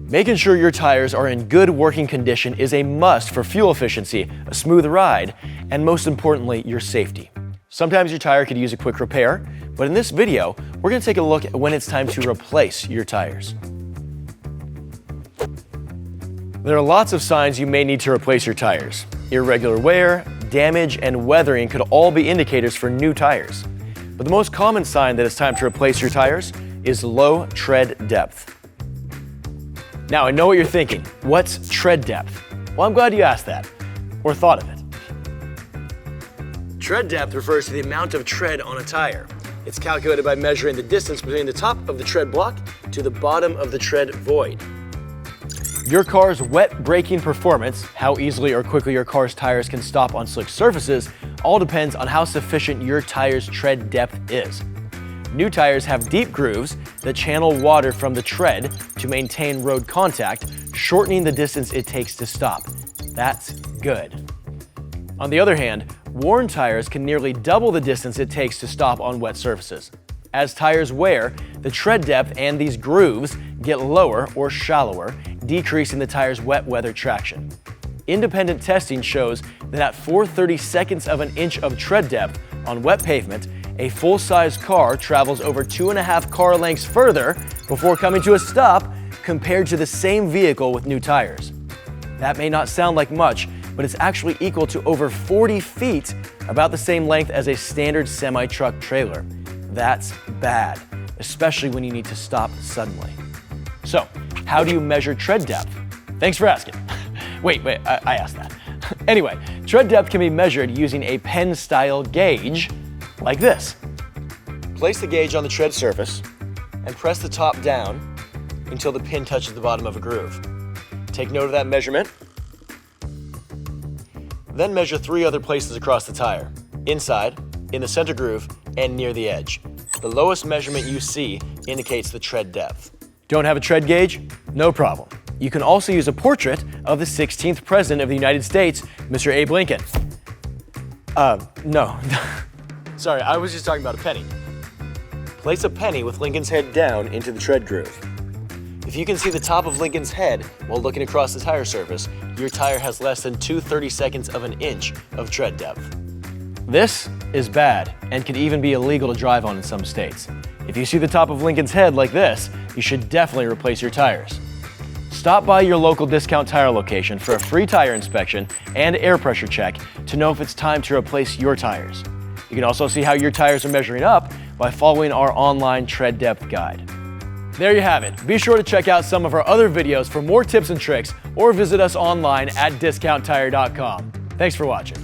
Making sure your tires are in good working condition is a must for fuel efficiency, a smooth ride, and most importantly, your safety. Sometimes your tire could use a quick repair, but in this video, we're going to take a look at when it's time to replace your tires. There are lots of signs you may need to replace your tires. Irregular wear, damage, and weathering could all be indicators for new tires. But the most common sign that it's time to replace your tires is low tread depth. Now, I know what you're thinking. What's tread depth? Well, I'm glad you asked that, or thought of it. Tread depth refers to the amount of tread on a tire. It's calculated by measuring the distance between the top of the tread block to the bottom of the tread void. Your car's wet braking performance, how easily or quickly your car's tires can stop on slick surfaces, all depends on how sufficient your tire's tread depth is. New tires have deep grooves that channel water from the tread to maintain road contact, shortening the distance it takes to stop. That's good. On the other hand, worn tires can nearly double the distance it takes to stop on wet surfaces. As tires wear, the tread depth and these grooves get lower or shallower, decreasing the tire's wet weather traction. Independent testing shows that at 4/32 of an inch of tread depth on wet pavement, a full-size car travels over 2.5 car lengths further before coming to a stop compared to the same vehicle with new tires. That may not sound like much, but it's actually equal to over 40 feet, about the same length as a standard semi-truck trailer. That's bad, especially when you need to stop suddenly. So, how do you measure tread depth? Thanks for asking. Wait, I asked that. Anyway, tread depth can be measured using a pen-style gauge like this. Place the gauge on the tread surface and press the top down until the pin touches the bottom of a groove. Take note of that measurement. Then measure 3 other places across the tire: inside, in the center groove, and near the edge. The lowest measurement you see indicates the tread depth. Don't have a tread gauge? No problem. You can also use a portrait of the 16th President of the United States, Mr. Abe Lincoln. No. Sorry, I was just talking about a penny. Place a penny with Lincoln's head down into the tread groove. If you can see the top of Lincoln's head while looking across the tire surface, your tire has less than 2/32 of an inch of tread depth. This is bad and can even be illegal to drive on in some states. If you see the top of Lincoln's head like this, you should definitely replace your tires. Stop by your local Discount Tire location for a free tire inspection and air pressure check to know if it's time to replace your tires. You can also see how your tires are measuring up by following our online tread depth guide. There you have it. Be sure to check out some of our other videos for more tips and tricks, or visit us online at discounttire.com. Thanks for watching.